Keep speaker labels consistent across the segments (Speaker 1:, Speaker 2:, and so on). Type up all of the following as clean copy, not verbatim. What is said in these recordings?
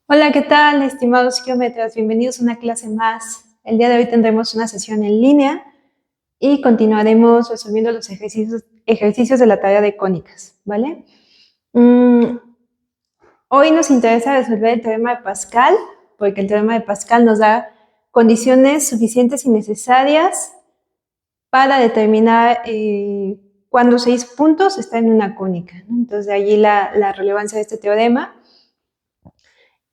Speaker 1: Hola, ¿qué tal, estimados geómetras? Bienvenidos a una clase más. El día de hoy tendremos una sesión en línea y continuaremos resolviendo los ejercicios de la tarea de cónicas, ¿vale? Hoy nos interesa resolver el teorema de Pascal, porque el teorema de Pascal nos da condiciones suficientes y necesarias para determinar cuándo 6 puntos están en una cónica, ¿no? Entonces, de allí la relevancia de este teorema.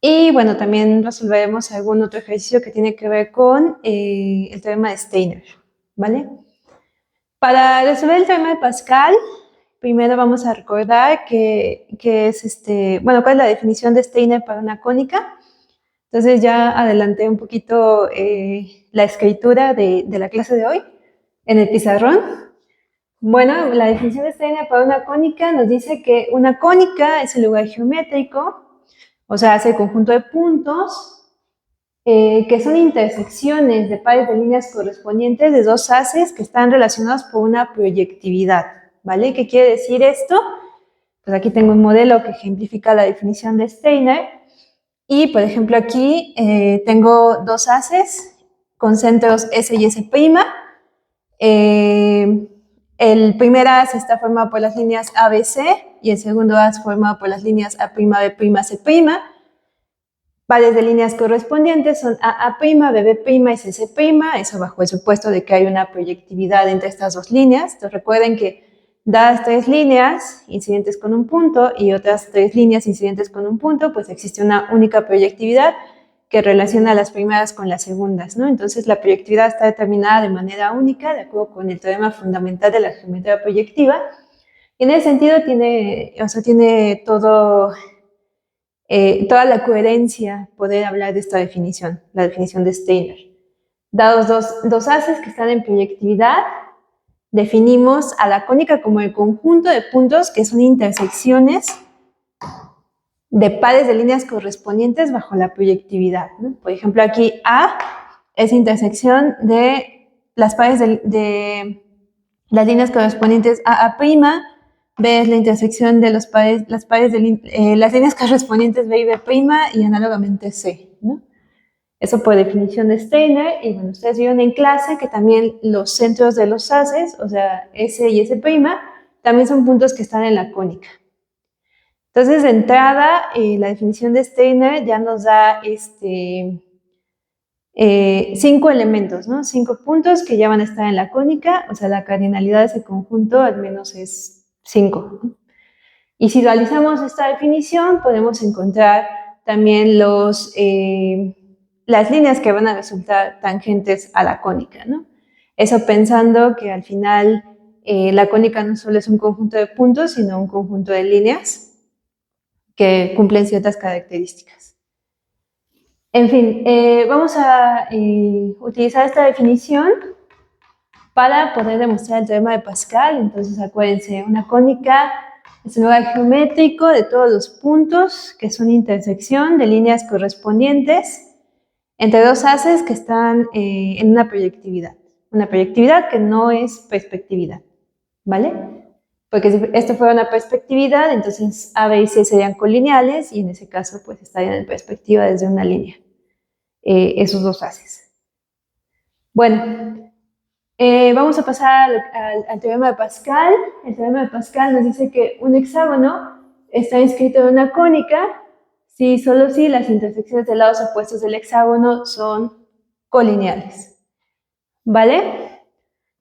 Speaker 1: Y bueno, también resolveremos algún otro ejercicio que tiene que ver con el teorema de Steiner, ¿vale? Para resolver el teorema de Pascal, primero vamos a recordar que es cuál es la definición de Steiner para una cónica. Entonces ya adelanté un poquito la escritura de la clase de hoy en el pizarrón. Bueno, la definición de Steiner para una cónica nos dice que una cónica es el lugar geométrico, o sea, es el conjunto de puntos que son intersecciones de pares de líneas correspondientes de dos haces que están relacionados por una proyectividad, ¿vale? ¿Qué quiere decir esto? Pues aquí tengo un modelo que ejemplifica la definición de Steiner y, por ejemplo, aquí tengo dos haces con centros S y S'. El primer haz está formado por las líneas ABC y el segundo haz formado por las líneas A'B', C'. Pares de líneas correspondientes son AA', BB' y CC', eso bajo el supuesto de que hay una proyectividad entre estas dos líneas. Entonces recuerden que dadas tres líneas incidentes con un punto y otras tres líneas incidentes con un punto, pues existe una única proyectividad que relaciona las primeras con las segundas, ¿no? Entonces la proyectividad está determinada de manera única, de acuerdo con el teorema fundamental de la geometría proyectiva. Y en ese sentido tiene toda la coherencia poder hablar de esta definición, la definición de Steiner. Dados dos haces que están en proyectividad, definimos a la cónica como el conjunto de puntos que son intersecciones de pares de líneas correspondientes bajo la proyectividad, ¿no? Por ejemplo, aquí A es intersección de las pares de las líneas correspondientes a A', B es la intersección de las líneas correspondientes B y B' y análogamente C, ¿no? Eso por definición de Steiner. Y bueno, ustedes vieron en clase que también los centros de los haces, o sea, S y S', también son puntos que están en la cónica. Entonces, de entrada, la definición de Steiner ya nos da 5 elementos, ¿no? 5 puntos que ya van a estar en la cónica, o sea, la cardinalidad de ese conjunto al menos es 5. Y si realizamos esta definición, podemos encontrar también las líneas que van a resultar tangentes a la cónica, ¿no? Eso pensando que al final la cónica no solo es un conjunto de puntos, sino un conjunto de líneas que cumplen ciertas características. En fin, vamos a utilizar esta definición para poder demostrar el teorema de Pascal. Entonces, acuérdense, una cónica es un lugar geométrico de todos los puntos que son intersección de líneas correspondientes entre dos haces que están en una proyectividad que no es perspectividad, ¿vale? Porque si esto fuera una perspectividad, entonces A, B y C serían colineales y en ese caso pues estarían en perspectiva desde una línea, esos dos haces. Bueno, vamos a pasar al teorema de Pascal. El teorema de Pascal nos dice que un hexágono está inscrito en una cónica solo si las intersecciones de lados opuestos del hexágono son colineales, ¿vale?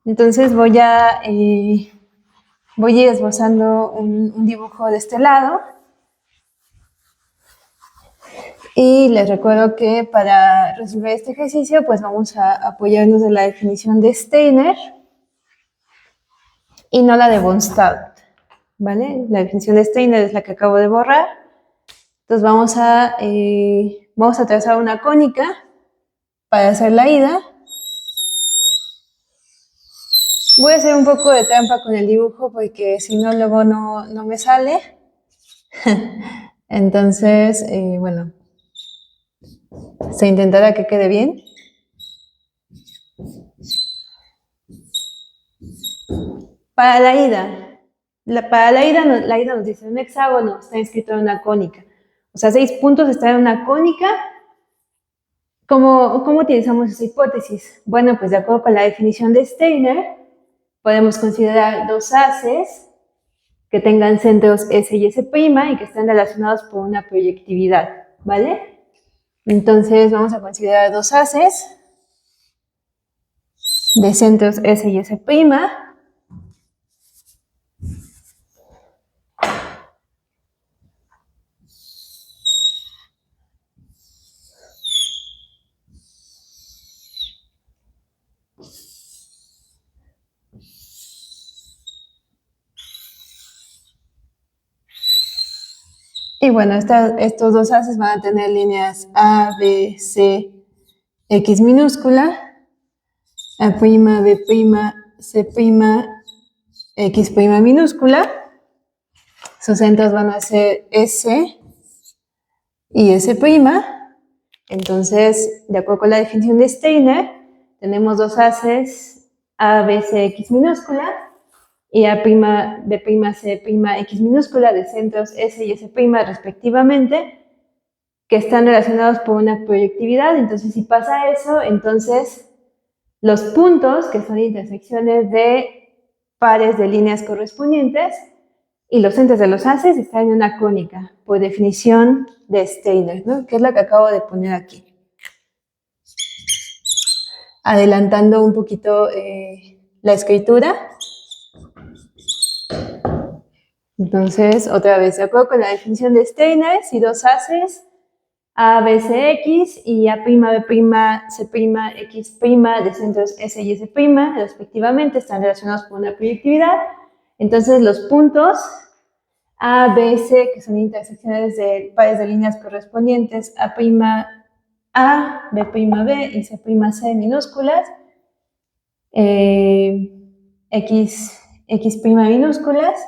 Speaker 1: Entonces voy a ir esbozando un dibujo de este lado. Y les recuerdo que para resolver este ejercicio, pues vamos a apoyarnos en la definición de Steiner y no la de von Staudt, ¿vale? La definición de Steiner es la que acabo de borrar. Entonces vamos a trazar una cónica para hacer la ida. Voy a hacer un poco de trampa con el dibujo porque si no luego no me sale. Entonces, bueno, se intentará que quede bien. Para la ida, la ida nos dice un hexágono está inscrito en una cónica. O sea, 6 puntos están en una cónica. ¿Cómo utilizamos esa hipótesis? Bueno, pues de acuerdo con la definición de Steiner, podemos considerar dos haces que tengan centros S y S' y que estén relacionados por una proyectividad, ¿vale? Entonces vamos a considerar dos haces de centros S y S'. Y bueno, estos dos haces van a tener líneas A, B, C, X minúscula, A', B', C', X' minúscula. Sus centros van a ser S y S'. Entonces, de acuerdo con la definición de Steiner, tenemos dos haces A, B, C, X minúscula y A', B', C', X minúscula de centros S y S' respectivamente, que están relacionados por una proyectividad. Entonces, si pasa eso, entonces los puntos, que son intersecciones de pares de líneas correspondientes, y los centros de los haces están en una cónica, por definición de Steiner, ¿no? Que es la que acabo de poner aquí. Adelantando un poquito la escritura. Entonces, otra vez, de acuerdo con la definición de Steiner, si dos haces A, B, C, X y A', B', C', X' de centros S y S', respectivamente, están relacionados por una proyectividad, entonces los puntos A, B, C, que son intersecciones de pares de líneas correspondientes, A', B', B y C', C minúsculas, X' minúsculas,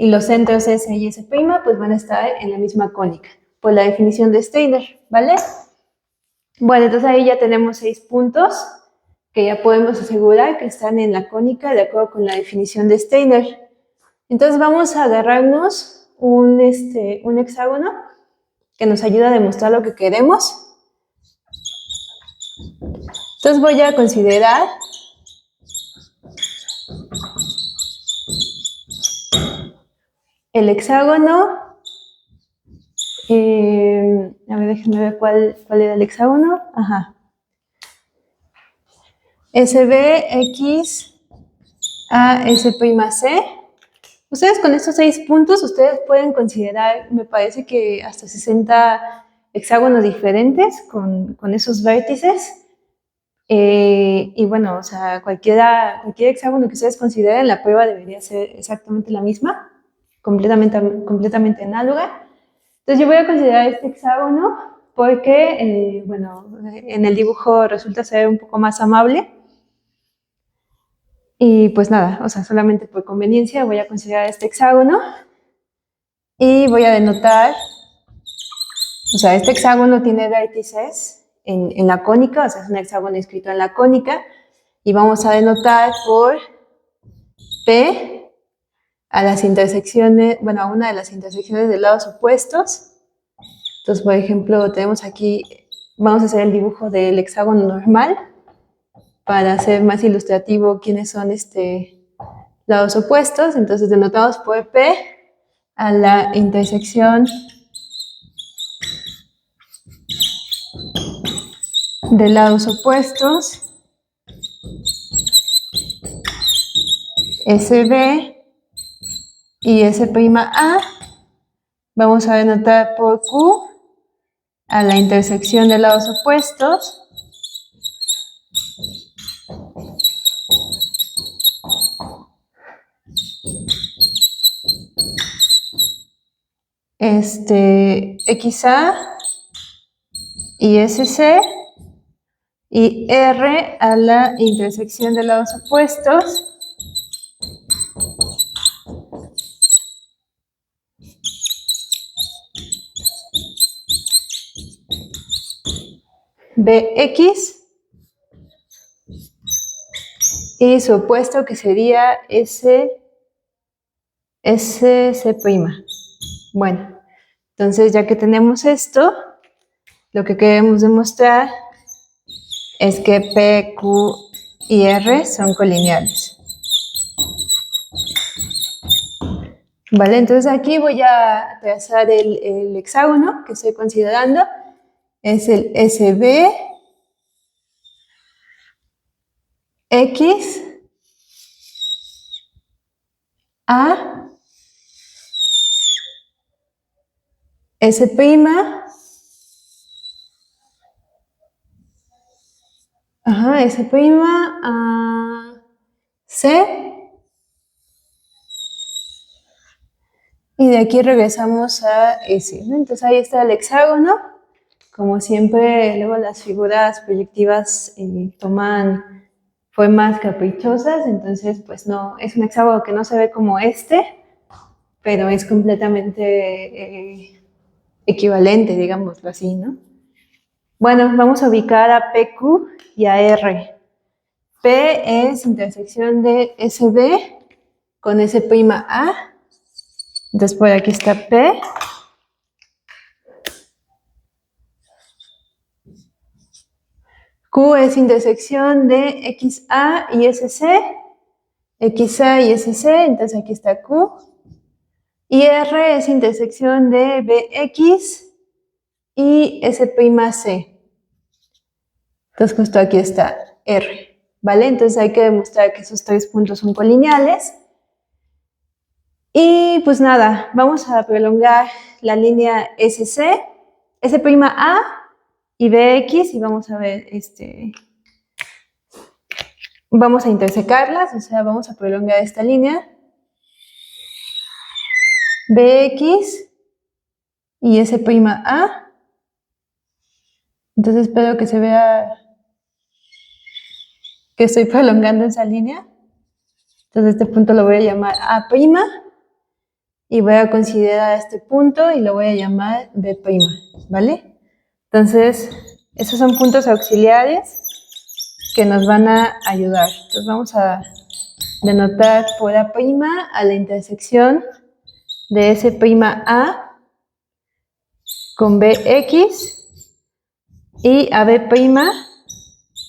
Speaker 1: y los centros S y S' pues van a estar en la misma cónica, por la definición de Steiner, ¿vale? Bueno, entonces ahí ya tenemos 6 puntos que ya podemos asegurar que están en la cónica de acuerdo con la definición de Steiner. Entonces vamos a agarrarnos un hexágono que nos ayuda a demostrar lo que queremos. Entonces voy a considerar el hexágono. A ver, déjenme ver cuál era el hexágono. Ajá. SB, X, A, S', C. Ustedes con estos 6 puntos, ustedes pueden considerar, me parece que hasta 60 hexágonos diferentes con esos vértices. Y bueno, o sea, cualquier hexágono que ustedes consideren, la prueba debería ser exactamente la misma, completamente análoga. Entonces yo voy a considerar este hexágono porque, bueno, en el dibujo resulta ser un poco más amable. Y pues nada, o sea, solamente por conveniencia voy a considerar este hexágono y voy a denotar, o sea, este hexágono tiene vértices en la cónica, o sea, es un hexágono escrito en la cónica, y vamos a denotar por P a las intersecciones, bueno, a una de las intersecciones de lados opuestos. Entonces, por ejemplo, tenemos aquí, vamos a hacer el dibujo del hexágono normal para hacer más ilustrativo quiénes son lados opuestos. Entonces, denotamos por P a la intersección de lados opuestos SB y S'A. Vamos a denotar por Q a la intersección de lados opuestos XA y SC, y R a la intersección de lados opuestos BX y su opuesto que sería SC'. Bueno, Entonces, ya que tenemos esto, lo que queremos demostrar es que P, Q y R son colineales. Vale, entonces aquí voy a trazar el hexágono que estoy considerando. Es el SB, X, A, S', S', A, C, y de aquí regresamos a S, ¿no? Entonces ahí está el hexágono. Como siempre, luego las figuras proyectivas toman formas caprichosas, entonces pues no, es un hexágono que no se ve como este, pero es completamente equivalente, digámoslo así, ¿no? Bueno, vamos a ubicar a PQ y a R. P es intersección de SB con S', entonces por aquí está P. Q es intersección de XA y SC, XA y SC, entonces aquí está Q. Y R es intersección de BX y S', entonces justo aquí está R, ¿vale? Entonces hay que demostrar que esos tres puntos son colineales. Y pues nada, vamos a prolongar la línea SC, S', y BX, y vamos a ver, vamos a intersecarlas, o sea, vamos a prolongar esta línea, BX y S', entonces espero que se vea que estoy prolongando esa línea. Entonces este punto lo voy a llamar A', y voy a considerar este punto y lo voy a llamar B', ¿vale? Entonces, esos son puntos auxiliares que nos van a ayudar. Entonces vamos a denotar por A' a la intersección de S', con BX y a B'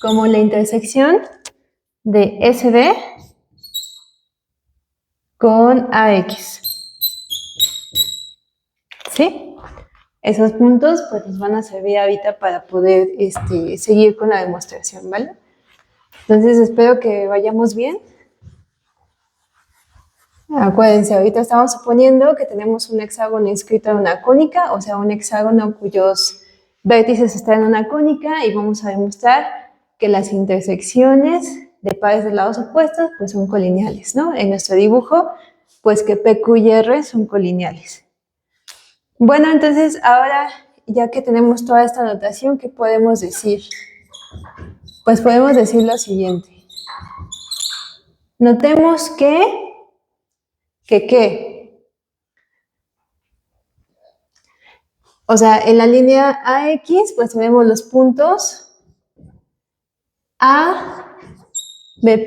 Speaker 1: como la intersección de SB con AX. ¿Sí? Esos puntos pues nos van a servir ahorita para poder seguir con la demostración, ¿vale? Entonces espero que vayamos bien. Acuérdense, ahorita estamos suponiendo que tenemos un hexágono inscrito en una cónica, o sea, un hexágono cuyos vértices están en una cónica, y vamos a demostrar que las intersecciones de pares de lados opuestos pues son colineales, ¿no? En nuestro dibujo, pues que P, Q y R son colineales. Bueno, entonces ahora, ya que tenemos toda esta notación, ¿qué podemos decir? Pues podemos decir lo siguiente. Notemos que o sea, en la línea AX, pues tenemos los puntos A, B',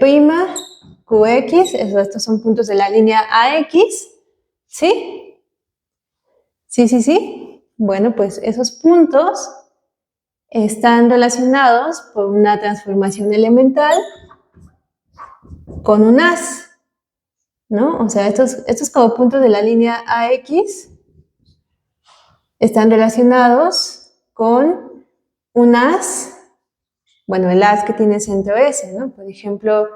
Speaker 1: QX, estos son puntos de la línea AX, ¿sí? Sí. Bueno, pues esos puntos están relacionados por una transformación elemental con un as, ¿no? O sea, estos como puntos de la línea AX están relacionados con un as, bueno, el as que tiene centro S, ¿no? Por ejemplo,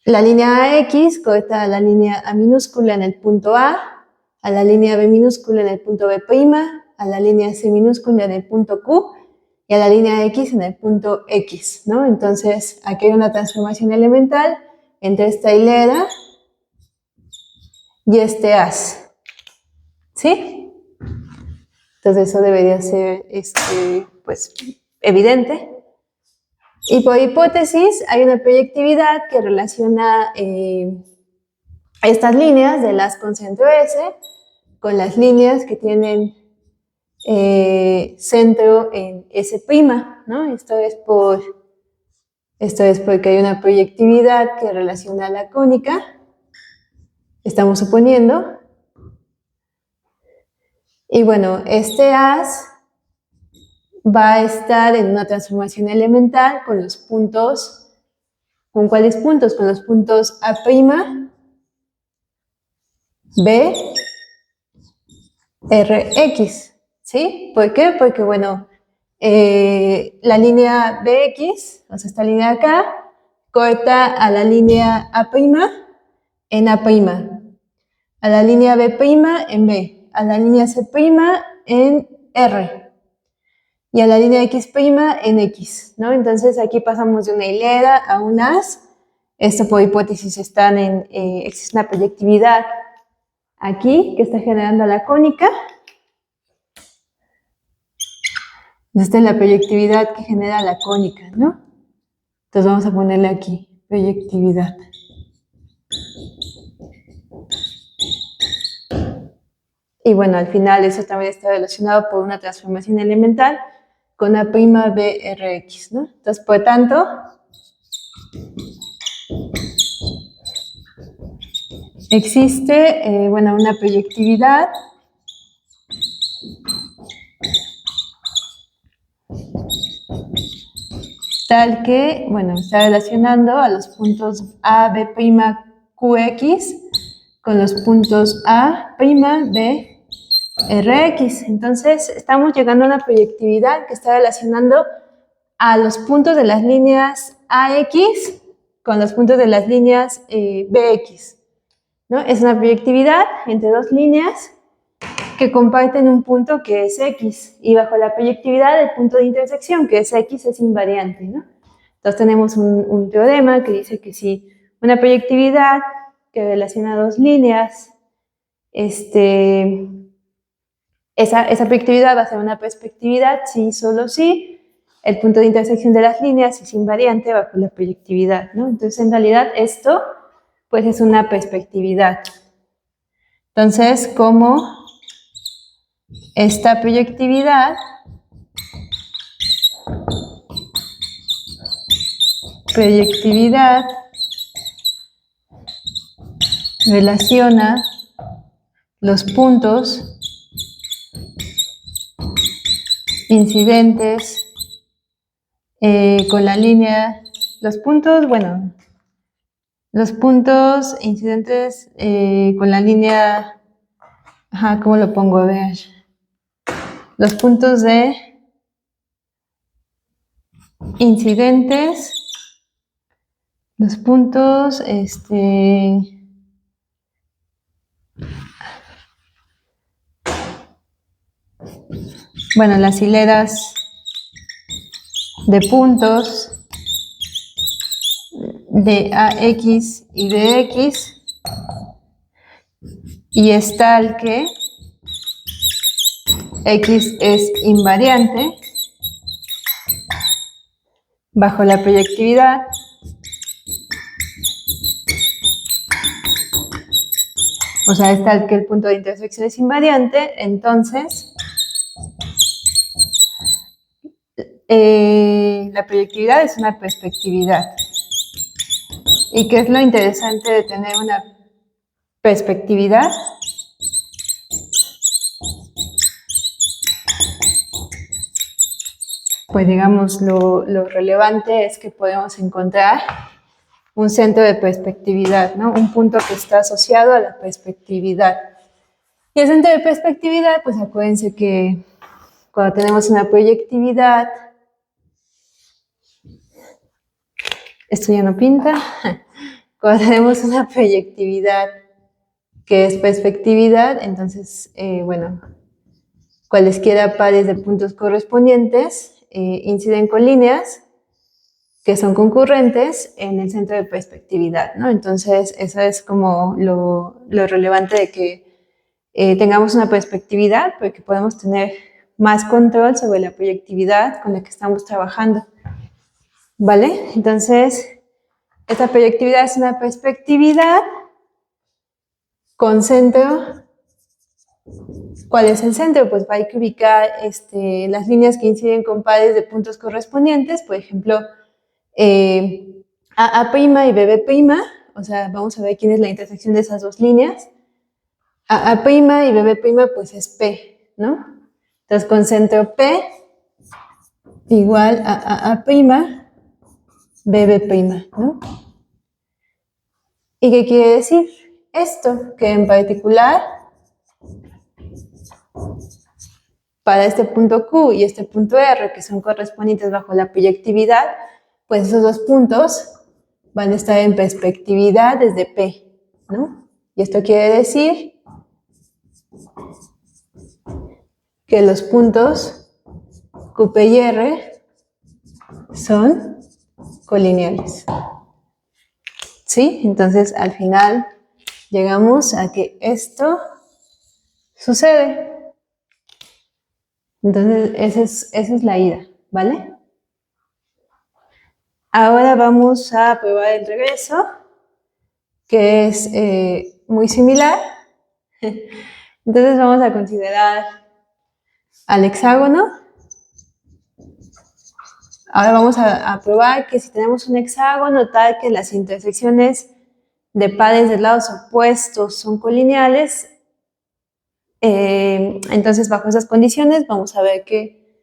Speaker 1: la línea AX conecta a la línea A minúscula en el punto A la línea B minúscula en el punto B', a la línea C minúscula en el punto Q y a la línea X en el punto X, ¿no? Entonces, aquí hay una transformación elemental entre esta hilera y este as, ¿sí? Entonces, eso debería ser, pues, evidente. Y por hipótesis, hay una proyectividad que relaciona estas líneas de las con centro S con las líneas que tienen centro en S', ¿no? Esto es porque hay una proyectividad que relaciona la cónica, estamos suponiendo, Y bueno, este as va a estar en una transformación elemental con los puntos, ¿con cuáles puntos? Con los puntos A', B, R, X, ¿sí? ¿Por qué? Porque, bueno, la línea BX, o sea, esta línea de acá, corta a la línea A' en A', a la línea B' en B, a la línea C' en R y a la línea X' en X, ¿no? Entonces aquí pasamos de una hilera a un as. Esto por hipótesis existe una proyectividad aquí que está generando la cónica. Esta es la proyectividad que genera la cónica, ¿no? Entonces vamos a ponerle aquí, proyectividad. Y bueno, al final eso también está relacionado por una transformación elemental con A'BRX, ¿no? Entonces, por tanto, existe, bueno, una proyectividad tal que, bueno, está relacionando a los puntos A, B', QX con los puntos A', B, Rx. Entonces, estamos llegando a una proyectividad que está relacionando a los puntos de las líneas AX con los puntos de las líneas BX, ¿no? Es una proyectividad entre dos líneas que comparten un punto que es X, y bajo la proyectividad el punto de intersección, que es X, es invariante, ¿no? Entonces tenemos un teorema que dice que si una proyectividad que relaciona dos líneas, esa proyectividad va a ser una perspectividad si solo si el punto de intersección de las líneas es invariante bajo la proyectividad, ¿no? Entonces, en realidad, esto pues es una perspectividad. Entonces, como esta proyectividad relaciona los puntos incidentes con la línea, los puntos incidentes con la línea, ¿cómo lo pongo? A ver, los puntos de incidentes, los puntos, bueno, las hileras de puntos de AX y de X, y es tal que X es invariante bajo la proyectividad o sea, es tal que el punto de intersección es invariante, entonces la proyectividad es una perspectividad. ¿Y qué es lo interesante de tener una perspectividad? Pues digamos, lo relevante es que podemos encontrar un centro de perspectividad, ¿no? Un punto que está asociado a la perspectividad. Y el centro de perspectividad, pues acuérdense que cuando tenemos una proyectividad, esto ya no pinta, cuando tenemos una proyectividad que es perspectividad, entonces, bueno, cualesquiera pares de puntos correspondientes inciden con líneas que son concurrentes en el centro de perspectividad, ¿no? Entonces, eso es como lo relevante de que tengamos una perspectividad, porque podemos tener más control sobre la proyectividad con la que estamos trabajando, ¿vale? Entonces, esta proyectividad es una perspectividad con centro. ¿Cuál es el centro? Pues hay que ubicar las líneas que inciden con pares de puntos correspondientes, por ejemplo, A' y BB', o sea, vamos a ver quién es la intersección de esas dos líneas. A' y BB' pues es P, ¿no? Entonces, con centro P igual a A', BB', ¿no? ¿Y qué quiere decir esto? Que en particular, para este punto Q y este punto R, que son correspondientes bajo la proyectividad, pues esos dos puntos van a estar en perspectividad desde P, ¿no? Y esto quiere decir que los puntos QP y R son colineales. ¿Sí? Entonces, al final, llegamos a que esto sucede. Entonces, esa es la ida, ¿vale? Ahora vamos a probar el regreso, que es muy similar. Entonces, vamos a considerar al hexágono. Ahora vamos a probar que si tenemos un hexágono tal que las intersecciones de pares de lados opuestos son colineales, entonces bajo esas condiciones vamos a ver que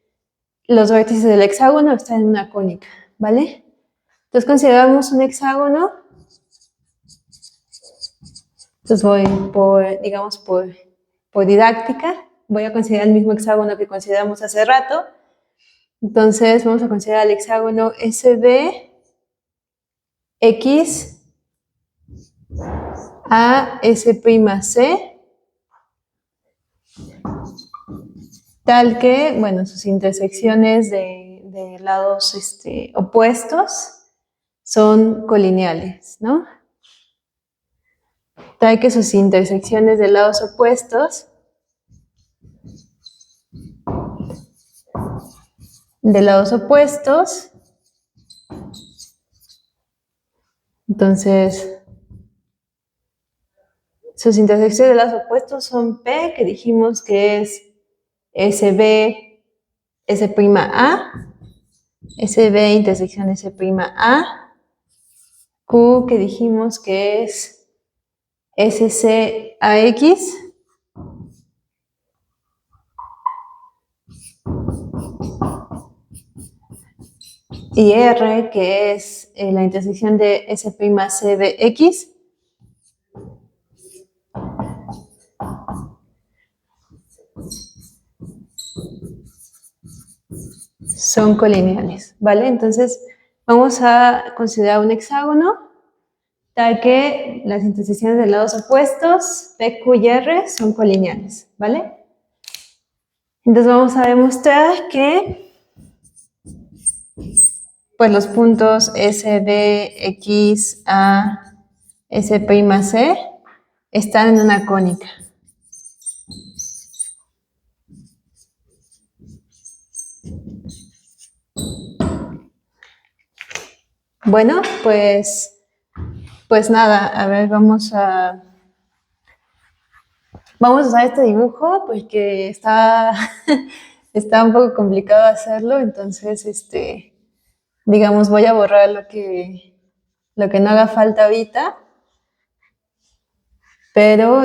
Speaker 1: los vértices del hexágono están en una cónica, ¿vale? Entonces consideramos un hexágono, entonces voy digamos por didáctica, voy a considerar el mismo hexágono que consideramos hace rato. Entonces vamos a considerar el hexágono SBX a S'C, tal que, bueno, sus intersecciones de lados opuestos son colineales, ¿no? Tal que sus intersecciones de lados opuestos entonces sus intersecciones de lados opuestos son P, que dijimos que es SB, S'A, SB intersección S'A, Q, que dijimos que es SCAX, y R, que es la intersección de S'CBX, son colineales, ¿vale? Entonces, vamos a considerar un hexágono tal que las intersecciones de lados opuestos, P, Q y R, son colineales, ¿vale? Entonces vamos a demostrar que pues los puntos S, B, X, A, S', están en una cónica. Bueno, pues nada, a ver, vamos a usar este dibujo porque está un poco complicado hacerlo, entonces, digamos, voy a borrar lo que no haga falta ahorita, pero,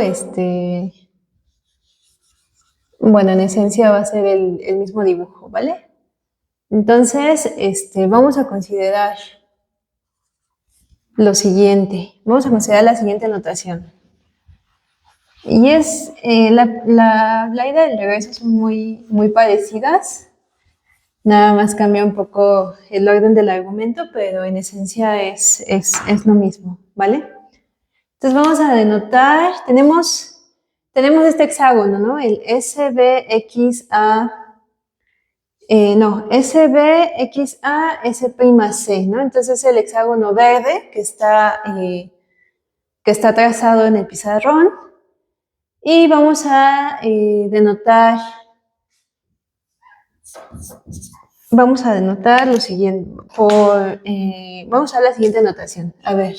Speaker 1: bueno, en esencia va a ser el mismo dibujo, ¿vale? Entonces, vamos a considerar lo siguiente, vamos a considerar la siguiente notación. Y es, la ida y el regreso son muy parecidas, nada más cambia un poco el orden del argumento, pero en esencia es lo mismo, ¿vale? Entonces vamos a denotar, tenemos este hexágono, ¿no? El SBXA, SBXA, S'C, ¿no? Entonces el hexágono verde que está trazado en el pizarrón, y vamos a denotar lo siguiente, vamos a la siguiente notación. A ver,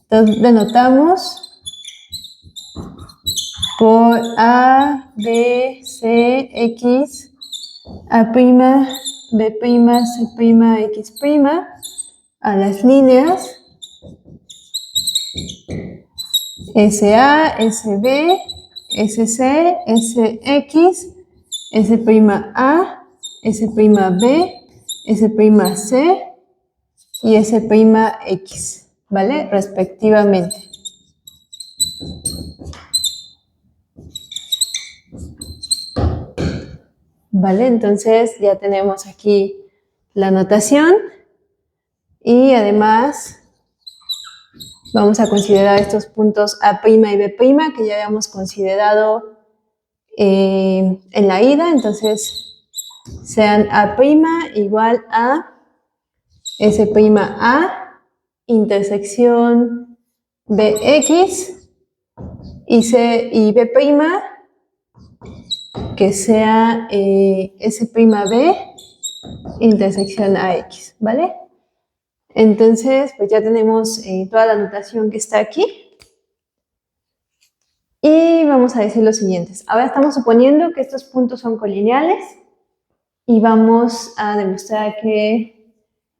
Speaker 1: entonces denotamos por A, B, C, X, A', B', C', X', a las líneas SA, SB, SC, SX, S'A, S'B, S'C y S'X, ¿vale? Respectivamente. Vale, entonces ya tenemos aquí la notación y además vamos a considerar estos puntos A' y B' que ya habíamos considerado en la ida, entonces sean A' igual a S'A intersección Bx y B' que sea S'B intersección AX, ¿vale? Entonces, pues ya tenemos toda la notación que está aquí. Y vamos a decir lo siguiente. Ahora estamos suponiendo que estos puntos son colineales y vamos a demostrar que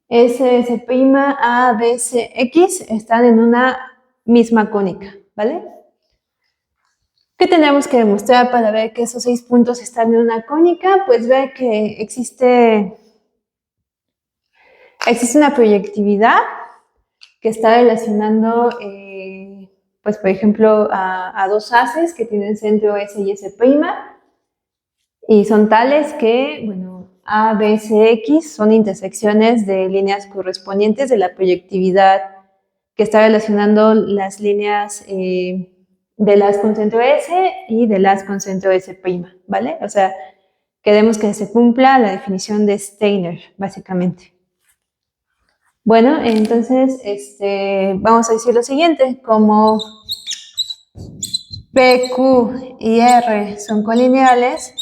Speaker 1: S, S', A, B, C, X están en una misma cónica, ¿vale? ¿Qué tenemos que demostrar para ver que esos 6 puntos están en una cónica? Pues ver que existe una proyectividad que está relacionando, pues por ejemplo, a dos haces que tienen centro S y S', y son tales que, bueno, A, B, C, X son intersecciones de líneas correspondientes de la proyectividad que está relacionando las líneas de las con centro S y de las con centro S', ¿vale? O sea, queremos que se cumpla la definición de Steiner, básicamente. Bueno, entonces vamos a decir lo siguiente, como P, Q y R son colineales,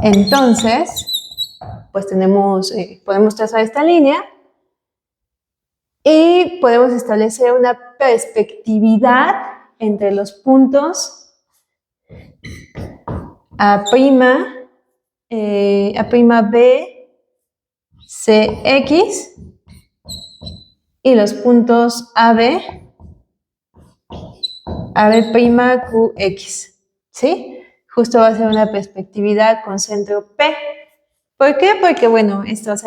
Speaker 1: entonces, pues podemos trazar esta línea y podemos establecer una perspectividad entre los puntos A', B, CX y los puntos AB, QX, ¿sí? Justo va a ser una perspectividad con centro P. ¿Por qué? Porque, bueno, estos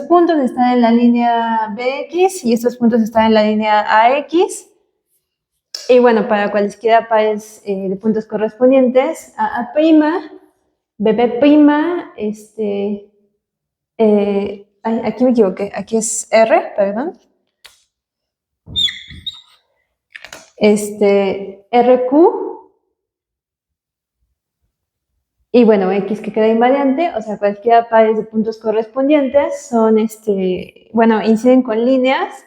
Speaker 1: puntos están en la línea BX y estos puntos están en la línea AX. Y bueno, para cualesquiera pares de puntos correspondientes, A', BB', aquí me equivoqué, aquí es R, perdón. RQ y bueno, X que queda invariante, o sea, cualquiera pares de puntos correspondientes son, bueno, inciden con líneas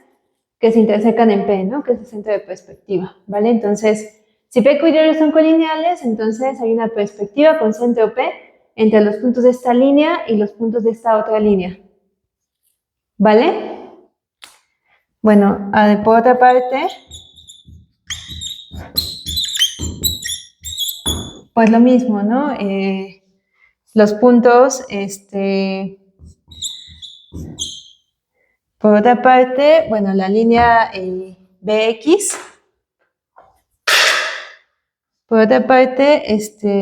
Speaker 1: que se intersecan en P, ¿no? Que es el centro de perspectiva, ¿vale? Entonces, si P, Q y R son colineales, entonces hay una perspectiva con centro P entre los puntos de esta línea y los puntos de esta otra línea, ¿vale? Bueno, por otra parte, pues lo mismo, ¿no? Los puntos, por otra parte, bueno, la línea BX. Por otra parte,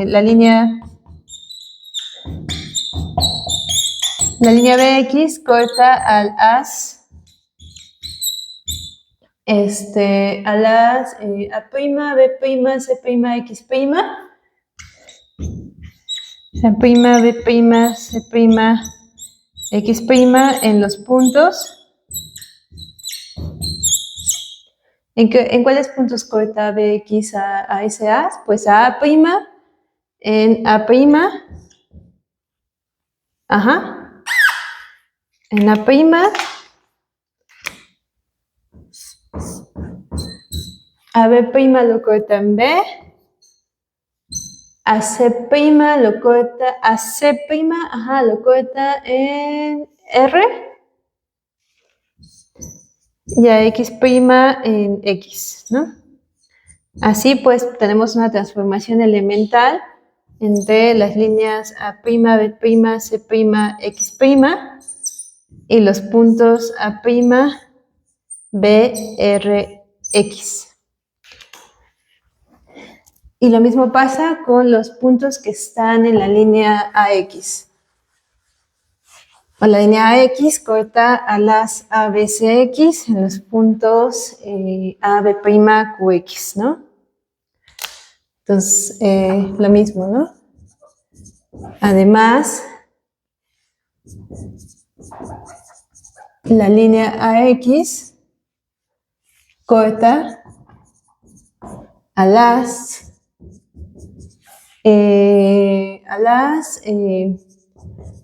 Speaker 1: la línea BX corta al as, al as A', B', C', X', A', B', C', X' en los puntos. ¿En cuáles puntos corta BX a ese as? Pues a A', en A', ajá, en A', a B' lo corta en B, a C' lo corta, a C', ajá, lo corta en R, y a X' en X, ¿no? Así pues tenemos una transformación elemental entre las líneas A', B', C', X' y los puntos A', BRX. Y lo mismo pasa con los puntos que están en la línea AX. O la línea AX corta a las ABCX en los puntos AB'QX, ¿no? Entonces, lo mismo, ¿no? Además, la línea AX corta a las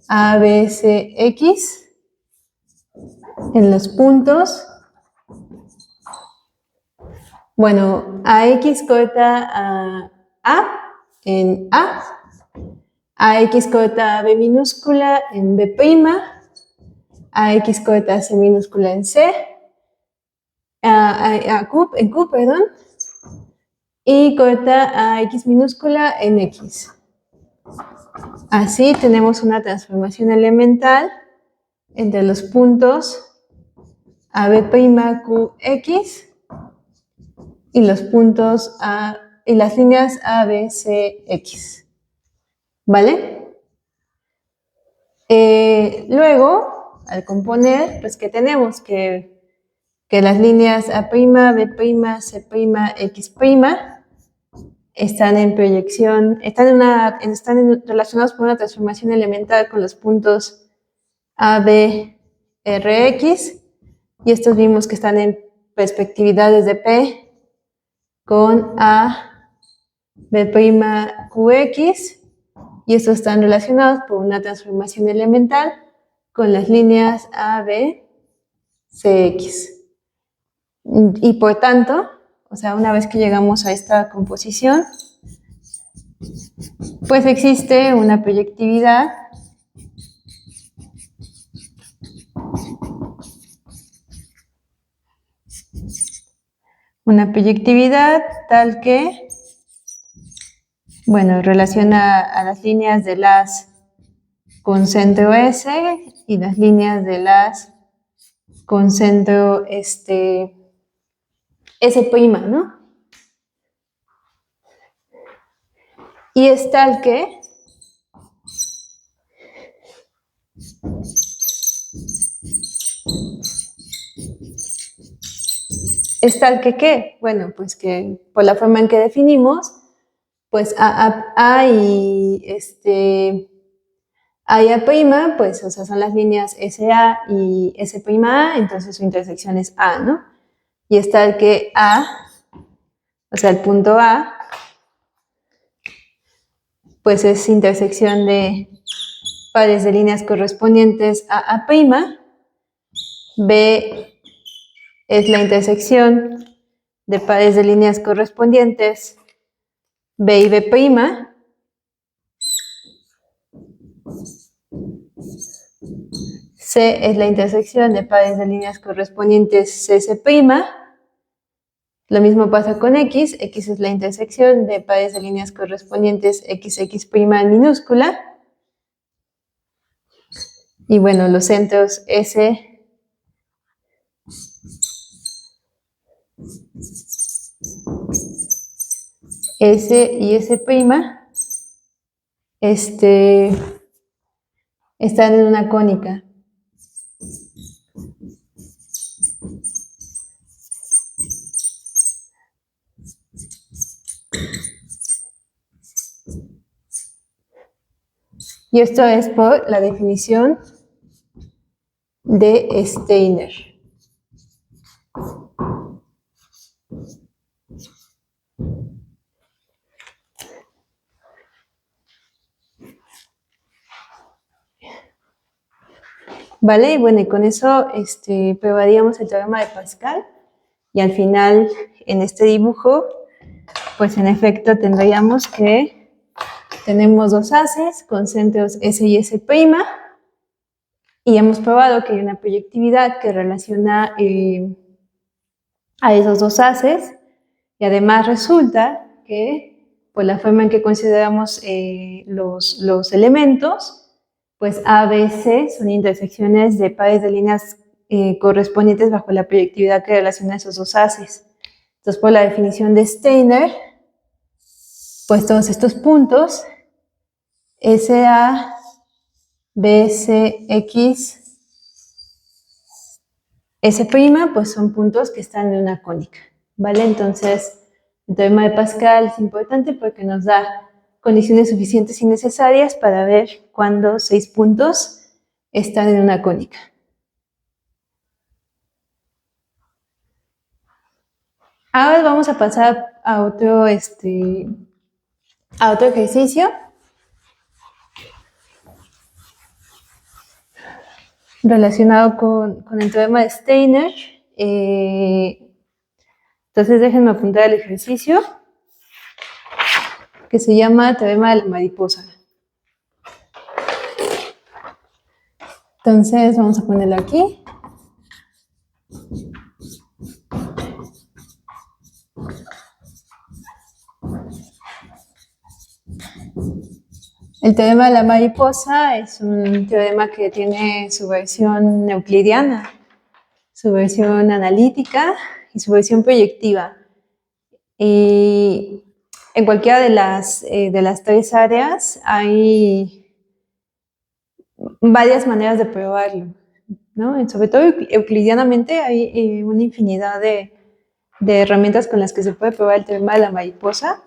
Speaker 1: ABCX en los puntos. Bueno, AX corta a en A, AX corta a B minúscula en B', AX corta a C minúscula en C, en Q, perdón, y corta a X minúscula en X. Así tenemos una transformación elemental entre los puntos AB'QX y los puntos y las líneas ABCX. ¿Vale? Luego, al componer, pues que tenemos que las líneas A', B', C', X' están en proyección, están relacionados por una transformación elemental con los puntos A, B, R, X, y estos vimos que están en perspectividades de P con A, B', QX, y estos están relacionados por una transformación elemental con las líneas A, B, CX. Y por tanto, o sea, una vez que llegamos a esta composición, pues existe una proyectividad tal que, bueno, relaciona a las líneas de las con centro S y las líneas de las con centro S', ¿no? Y es tal que ¿qué? Bueno, pues que por la forma en que definimos, pues A y A y A', pues, o sea, son las líneas SA y S'A, entonces su intersección es A, ¿no? Y es tal que A, o sea, el punto A, pues es intersección de pares de líneas correspondientes a A', B es la intersección de pares de líneas correspondientes B y B', C es la intersección de pares de líneas correspondientes CC'. Lo mismo pasa con X. X es la intersección de pares de líneas correspondientes XX' en minúscula. Y bueno, los centros S y S' están en una cónica. Y esto es por la definición de Steiner. ¿Vale? Y bueno, y con eso probaríamos el teorema de Pascal. Y al final, en este dibujo, pues en efecto tendríamos que tenemos dos haces con centros S y S', y hemos probado que hay una proyectividad que relaciona a esos dos haces, y además resulta que, por la forma en que consideramos los elementos, pues A, B, C son intersecciones de pares de líneas correspondientes bajo la proyectividad que relaciona esos dos haces. Entonces, por la definición de Steiner, pues todos estos puntos, SA, BC, X, S', pues son puntos que están en una cónica, ¿vale? Entonces, el teorema de Pascal es importante porque nos da condiciones suficientes y necesarias para ver cuándo 6 puntos están en una cónica. Ahora vamos a pasar a otro ejercicio relacionado con el teorema de Steiner. Entonces déjenme apuntar el ejercicio que se llama teorema de la mariposa. Entonces vamos a ponerlo aquí. El teorema de la mariposa es un teorema que tiene su versión euclidiana, su versión analítica y su versión proyectiva. Y en cualquiera de las 3 áreas hay varias maneras de probarlo, ¿no? Sobre todo euclidianamente hay una infinidad de herramientas con las que se puede probar el teorema de la mariposa.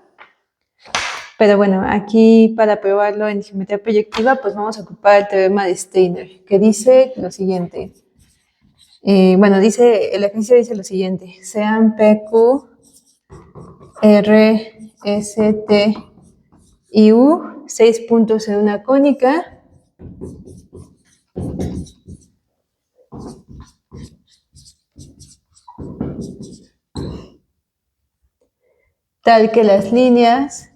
Speaker 1: Pero bueno, aquí para probarlo en geometría proyectiva, pues vamos a ocupar el teorema de Steiner, que dice lo siguiente. El ejercicio dice lo siguiente: sean PQ, R, S, T y U 6 puntos en una cónica tal que las líneas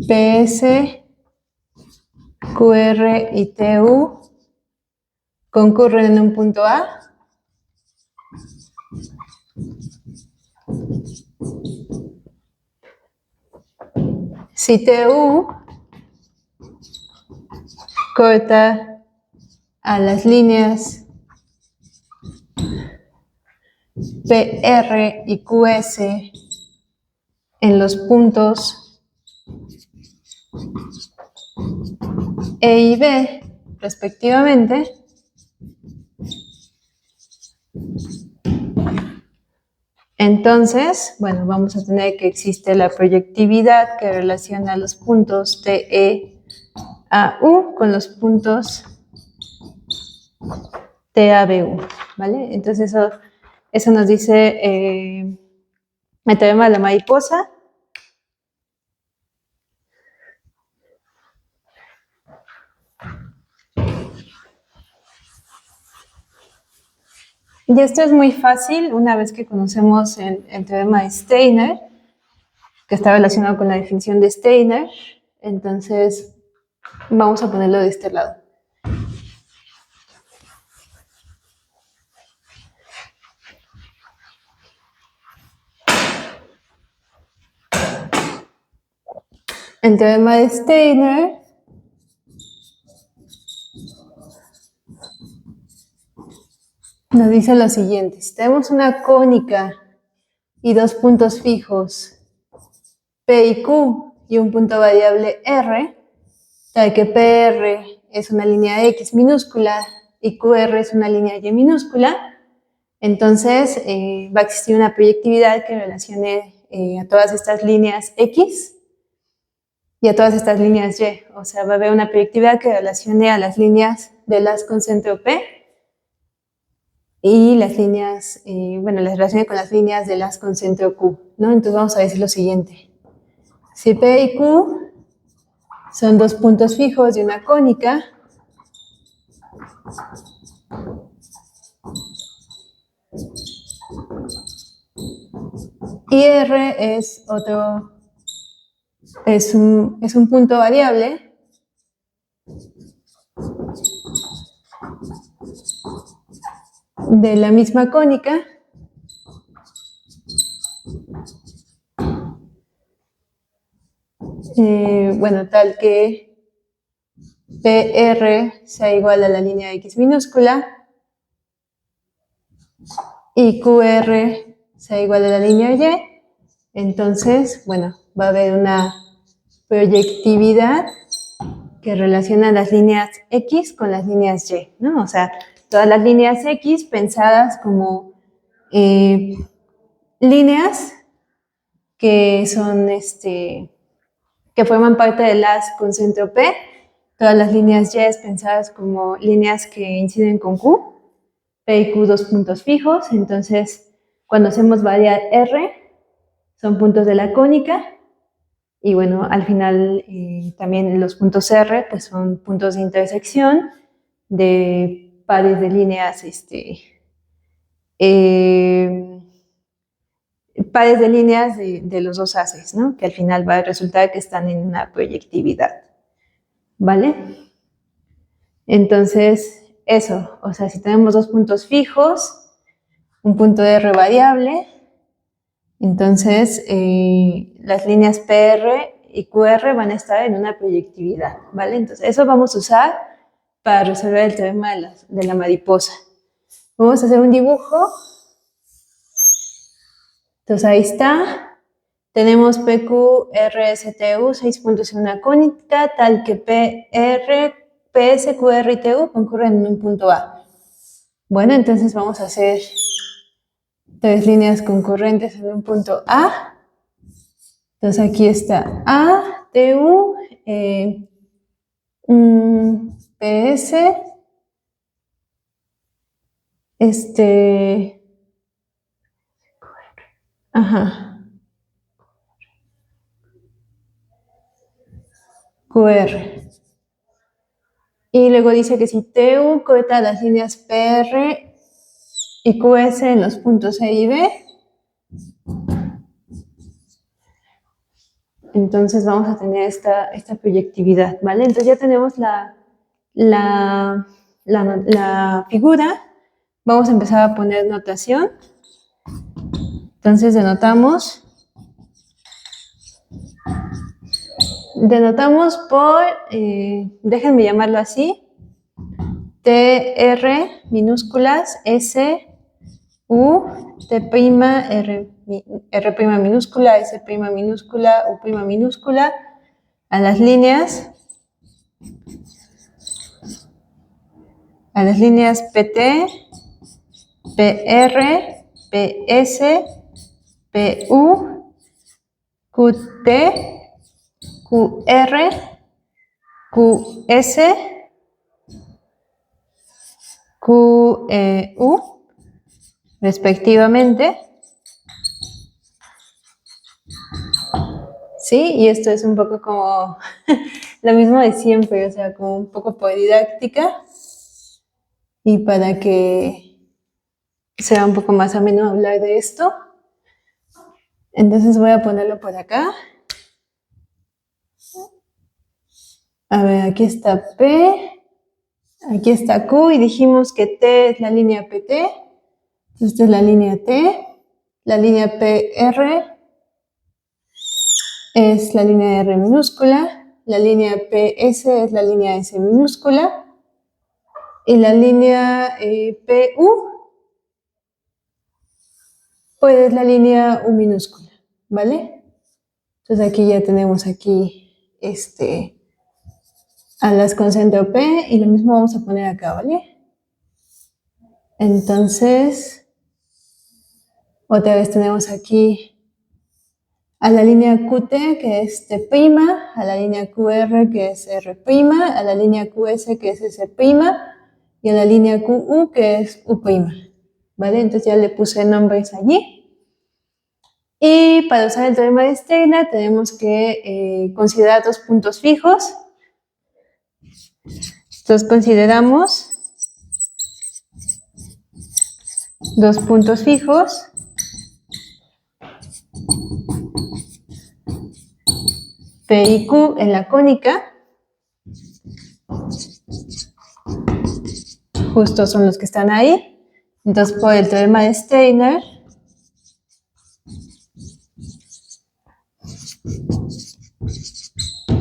Speaker 1: PS, QR y TU concurren en un punto A. Si TU corta a las líneas PR y QS en los puntos E y B, respectivamente, entonces, bueno, vamos a tener que existe la proyectividad que relaciona los puntos TE a U con los puntos TABU, ¿vale? Entonces eso nos dice el teorema de la mariposa. Y esto es muy fácil una vez que conocemos el teorema de Steiner, que está relacionado con la definición de Steiner. Entonces, vamos a ponerlo de este lado. El teorema de Steiner nos dice lo siguiente: si tenemos una cónica y 2 puntos fijos P y Q y un punto variable R, tal que PR es una línea X minúscula y QR es una línea Y minúscula, entonces va a existir una proyectividad que relacione a todas estas líneas X y a todas estas líneas Y. O sea, va a haber una proyectividad que relacione a las líneas de las con centro P y las líneas, las relacione con las líneas de las con centro Q, ¿no? Entonces vamos a decir lo siguiente: si P y Q son 2 puntos fijos de una cónica, y R es un punto variable de la misma cónica, tal que PR sea igual a la línea X minúscula y QR sea igual a la línea Y, entonces, bueno, va a haber una proyectividad que relaciona las líneas X con las líneas Y, ¿no? O sea, todas las líneas X pensadas como líneas que son, que forman parte de las con centro P, todas las líneas Y pensadas como líneas que inciden con Q, P y Q dos puntos fijos, entonces cuando hacemos variar R, son puntos de la cónica, y bueno, al final también los puntos R, pues son puntos de intersección de pares de líneas, pares de líneas de los dos haces, ¿no? Que al final va a resultar que están en una proyectividad, ¿vale? Entonces, eso, o sea, si tenemos dos puntos fijos, un punto de R variable, entonces las líneas PR y QR van a estar en una proyectividad, ¿vale? Entonces, eso vamos a usar para resolver el teorema de la mariposa. Vamos a hacer un dibujo. Entonces, ahí está. Tenemos PQ, RSTU, 6 puntos en una cónica, tal que PR, PS, QR y TU concurren en un punto A. Bueno, entonces vamos a hacer tres líneas concurrentes en un punto A. Entonces aquí está A, TU, PS, ajá, QR. Y luego dice que si TU corta las líneas PR y QS en los puntos E y B, entonces vamos a tener esta proyectividad, ¿vale? Entonces ya tenemos la figura. Vamos a empezar a poner notación. Entonces denotamos por, déjenme llamarlo así, TR minúsculas, S, U, T', R' minúscula, S' minúscula, U' minúscula, a las líneas PT, PR, PS, PU, QT, QR, QS, QU, respectivamente. Sí, y esto es un poco como lo mismo de siempre, o sea, como un poco por didáctica y para que sea un poco más ameno hablar de esto. Entonces voy a ponerlo por acá. A ver, aquí está P, aquí está Q y dijimos que T es la línea PT. Esta es la línea T, la línea PR es la línea R minúscula, la línea PS es la línea S minúscula y la línea PU pues es la línea U minúscula, ¿vale? Entonces aquí ya tenemos aquí a las con centro P y lo mismo vamos a poner acá, ¿vale? Entonces, otra vez tenemos aquí a la línea QT, que es T', a la línea QR, que es R', a la línea QS, que es S', y a la línea QU, que es U', ¿vale? Entonces ya le puse nombres allí. Y para usar el teorema de Steiner tenemos que considerar dos puntos fijos. Entonces consideramos dos puntos fijos. P y Q en la cónica. Justo son los que están ahí. Entonces, por el teorema de Steiner,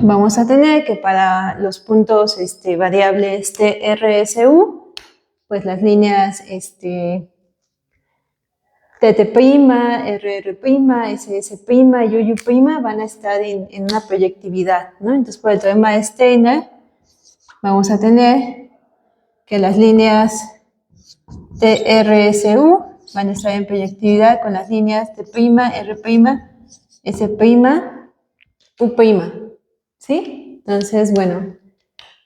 Speaker 1: vamos a tener que para los puntos variables TRSU, pues las líneas TT', RR', SS' y UU' van a estar en una proyectividad, ¿no? Entonces, por el teorema de Steiner, vamos a tener que las líneas TRSU van a estar en proyectividad con las líneas T', R', S', U', ¿sí? Entonces, bueno,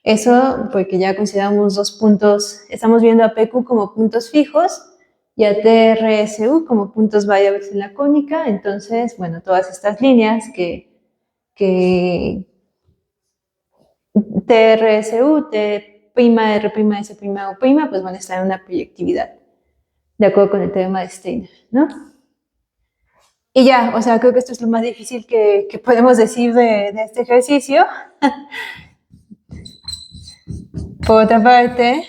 Speaker 1: eso porque ya consideramos dos puntos, estamos viendo a PQ como puntos fijos y a TRSU como puntos variables en la cónica. Entonces, bueno, todas estas líneas que TRSU, T', R', S', U', pues van a estar en una proyectividad, de acuerdo con el teorema de Steiner, ¿no? Y ya, o sea, creo que esto es lo más difícil que podemos decir de este ejercicio. Por otra parte,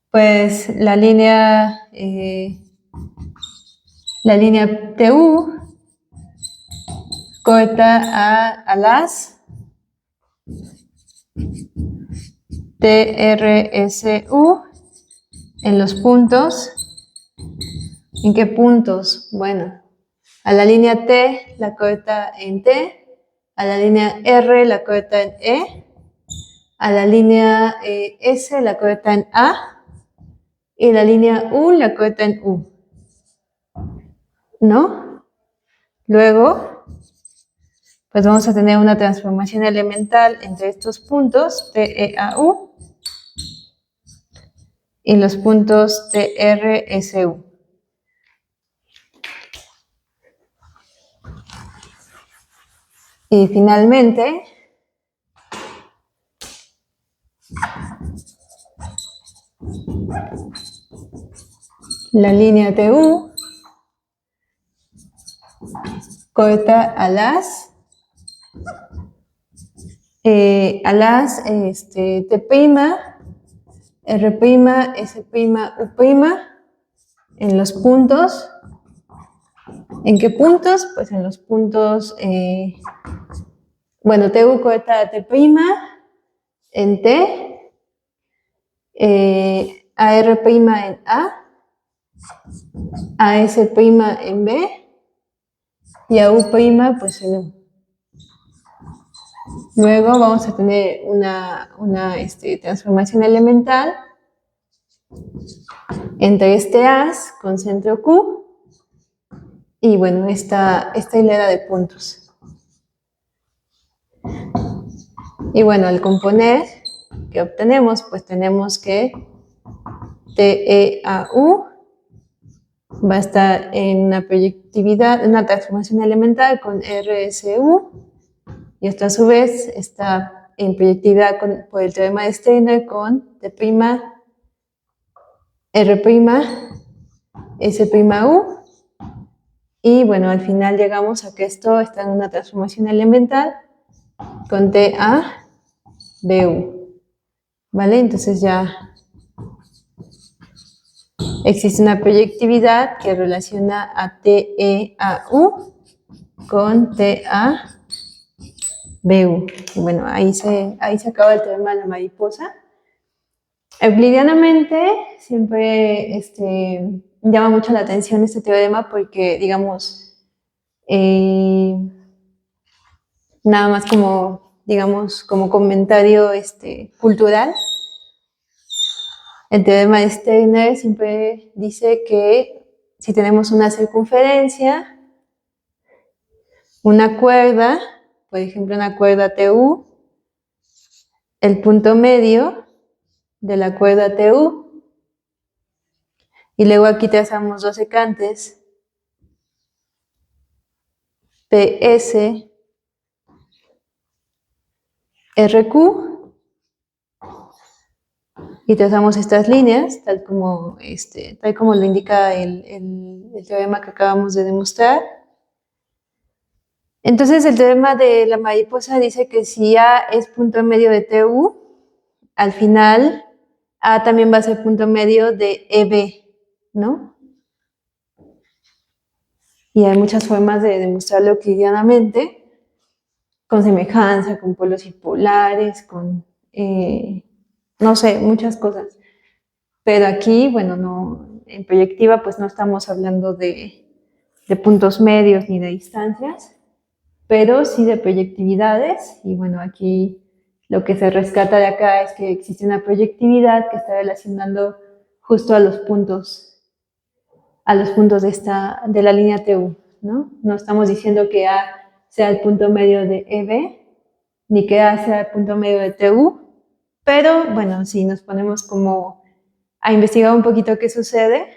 Speaker 1: pues la línea TU corta a las TRSU en los puntos. ¿En qué puntos? Bueno, a la línea T la corta en T, a la línea R la corta en E, a la línea S la corta en A y la línea U la corta en U, ¿no? Luego, pues vamos a tener una transformación elemental entre estos puntos T, E, A, U y los puntos T, R, S, U. Y finalmente, la línea TU corta a las T', R', S', U', en los puntos. ¿En qué puntos? Pues en los puntos, bueno, TU corta a T' en T, a R' en A S' en B y a U' pues en U. Luego vamos a tener una transformación elemental entre este as con centro Q y bueno, esta hilera de puntos. Y bueno, al componer que obtenemos, pues tenemos que TEAU va a estar en una proyectividad, una transformación elemental con RSU y esto a su vez está en proyectividad por el teorema de Steiner con T', R', S', y bueno, al final llegamos a que esto está en una transformación elemental con TABU, ¿vale? Entonces ya existe una proyectividad que relaciona a TEAU con TABU. Y bueno, ahí se acaba el teorema de la mariposa. Euclidianamente siempre llama mucho la atención este teorema porque, digamos, nada más como, digamos, como comentario cultural, el teorema de Steiner siempre dice que si tenemos una circunferencia, una cuerda, por ejemplo una cuerda TU, el punto medio de la cuerda TU, y luego aquí trazamos dos secantes, PS, RQ, y trazamos estas líneas, tal como lo indica el teorema que acabamos de demostrar. Entonces el teorema de la mariposa dice que si A es punto medio de TU, al final A también va a ser punto medio de EB, ¿no? Y hay muchas formas de demostrarlo euclidianamente. con semejanza, con polos y polares, con, no sé, muchas cosas. Pero aquí, bueno, no, en proyectiva pues no estamos hablando de puntos medios ni de distancias, pero sí de proyectividades. Y bueno, aquí lo que se rescata de acá es que existe una proyectividad que está relacionando justo a los puntos de la línea TU, ¿no? No estamos diciendo que A sea el punto medio de EB, ni que A sea el punto medio de TU, pero bueno, si nos ponemos como a investigar un poquito qué sucede,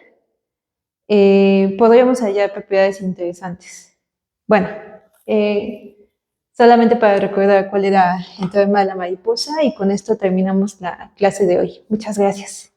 Speaker 1: podríamos hallar propiedades interesantes. Bueno, solamente para recordar cuál era el teorema de la mariposa, y con esto terminamos la clase de hoy. Muchas gracias.